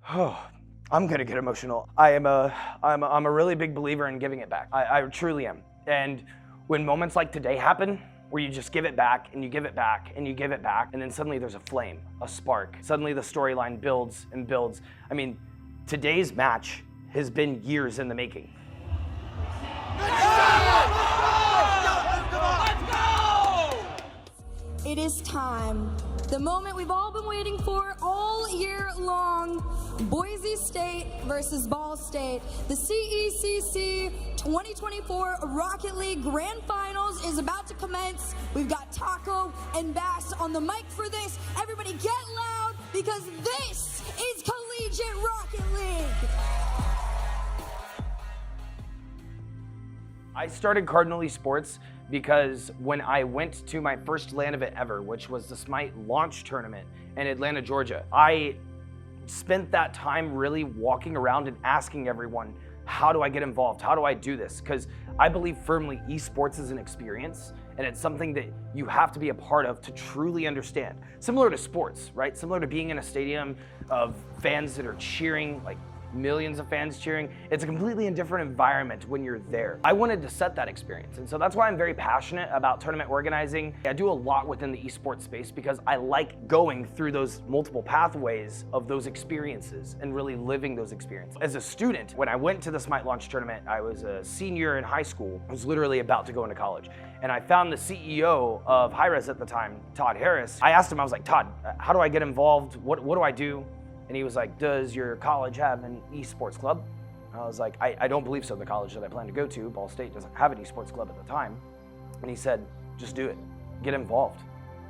I'm gonna get emotional. I'm a really big believer in giving it back. I truly am. And when moments like today happen, where you just give it back and you give it back and you give it back, and then suddenly there's a flame, a spark. Suddenly the storyline builds and builds. I mean, today's match has been years in the making. It is time. The moment we've all been waiting for all year long. Boise State versus Ball State. The CECC 2024 Rocket League Grand Finals is about to commence. We've got Taco and Bass on the mic for this. Everybody get loud because this is Collegiate Rocket League. I started Cardinal Esports because when I went to my first LAN event ever, which was the Smite launch tournament in Atlanta, Georgia, I spent that time really walking around and asking everyone, how do I get involved? How do I do this? Because I believe firmly esports is an experience, and it's something that you have to be a part of to truly understand. Similar to sports, right? Similar to being in a stadium of fans that are cheering, like millions of fans cheering. It's a completely different environment when you're there. I wanted to set that experience, and so that's why I'm very passionate about tournament organizing. I do a lot within the esports space because I like going through those multiple pathways of those experiences and really living those experiences. As a student, when I went to the Smite launch tournament, I was a senior in high school. I was literally about to go into college, and I found the CEO of Hi-Rez at the time, Todd Harris. I asked him, I was like, Todd, how do I get involved? What do I do? And he was like, does your college have an esports club? I was like, I don't believe so. The college that I plan to go to, Ball State, doesn't have an esports club at the time. And he said, just do it. Get involved.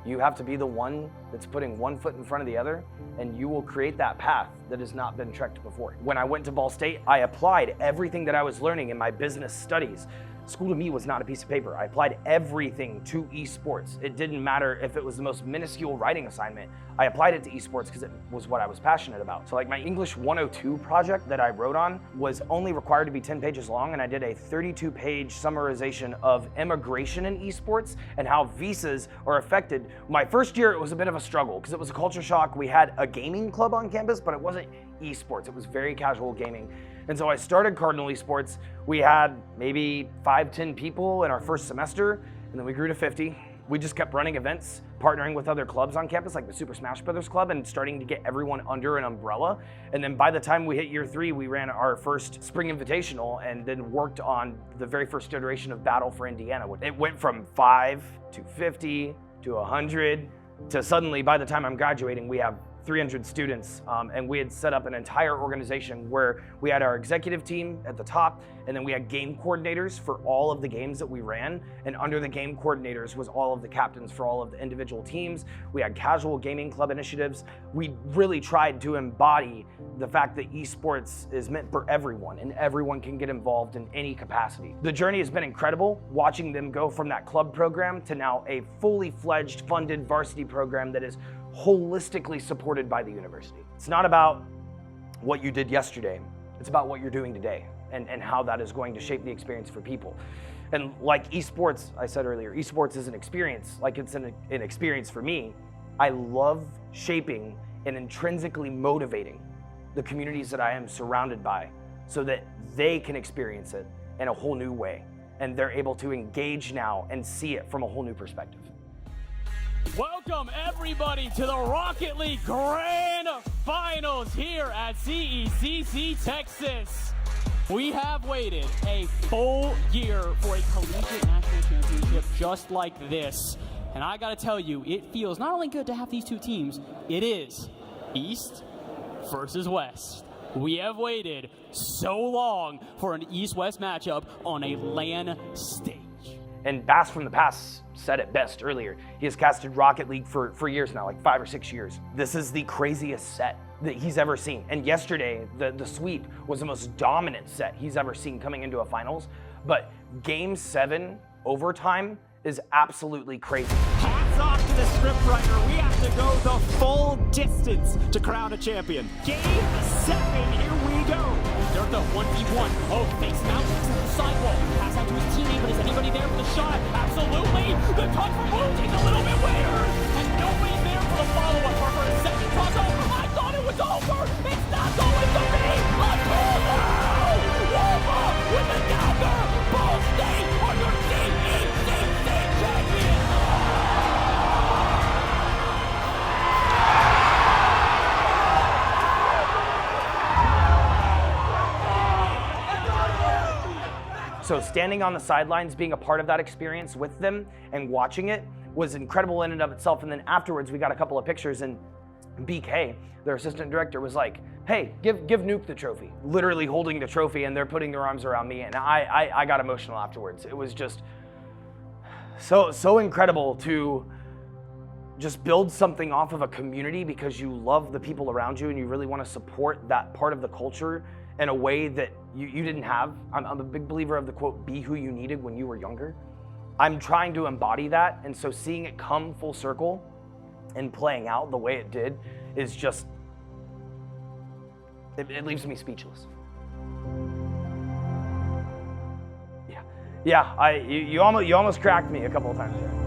You have to be the one that's putting one foot in front of the other, and you will create that path that has not been trekked before. When I went to Ball State, I applied everything that I was learning in my business studies. School to me was not a piece of paper. I applied everything to esports. It didn't matter if it was the most minuscule writing assignment. I applied it to esports because it was what I was passionate about. So like my English 102 project that I wrote on was only required to be 10 pages long, and I did a 32-page summarization of immigration in esports and how visas are affected. My first year, it was a bit of a struggle because it was a culture shock. We had a gaming club on campus, but it wasn't esports. It was very casual gaming. And so I started Cardinal Esports. We had maybe 5-10 people in our first semester, and then we grew to 50. We just kept running events, partnering with other clubs on campus, like the Super Smash Brothers Club, and starting to get everyone under an umbrella. And then by the time we hit year 3, we ran our first Spring Invitational and then worked on the very first iteration of Battle for Indiana. It went from 5 to 50 to 100 to suddenly, by the time I'm graduating, we have 300 students, and we had set up an entire organization where we had our executive team at the top, and then we had game coordinators for all of the games that we ran, and under the game coordinators was all of the captains for all of the individual teams. We had casual gaming club initiatives. We really tried to embody the fact that esports is meant for everyone, and everyone can get involved in any capacity. The journey has been incredible, watching them go from that club program to now a fully fledged funded varsity program that is holistically supported by the university. It's not about what you did yesterday, it's about what you're doing today and how that is going to shape the experience for people. And like esports, I said earlier, esports is an experience, like it's an experience for me. I love shaping and intrinsically motivating the communities that I am surrounded by so that they can experience it in a whole new way, and they're able to engage now and see it from a whole new perspective. Welcome everybody to the Rocket League Grand Finals here at CECC, Texas. We have waited a full year for a collegiate national championship just like this. And I gotta tell you, it feels not only good to have these two teams, it is East versus West. We have waited so long for an East-West matchup on a LAN stage. And Bass from the Past said it best earlier. He has casted Rocket League for years now, like 5 or 6 years. This is the craziest set that he's ever seen. And yesterday, the sweep was the most dominant set he's ever seen coming into a finals. But Game 7 overtime is absolutely crazy. Hats off to the scriptwriter. We have to go the full distance to crown a champion. Game 7, here we go. There's the 1v1. Oh, face mount to the sidewall. Pass out to his teammate, but is anybody there for the shot? Absolutely. The touch from Moon is a little bit weird. And nobody's there for the follow-up. For a second toss over. I thought it was over. It's not over. so standing on the sidelines, being a part of that experience with them and watching it was incredible in and of itself. And then afterwards, we got a couple of pictures, and BK, their assistant director, was like, hey, give Nuke the trophy, literally holding the trophy, and they're putting their arms around me, and I got emotional afterwards. It was just so incredible to just build something off of a community because you love the people around you and you really want to support that part of the culture in a way that you didn't have. I'm a big believer of the quote, be who you needed when you were younger. I'm trying to embody that, and so seeing it come full circle and playing out the way it did is just, it leaves me speechless. Yeah, you almost cracked me a couple of times there.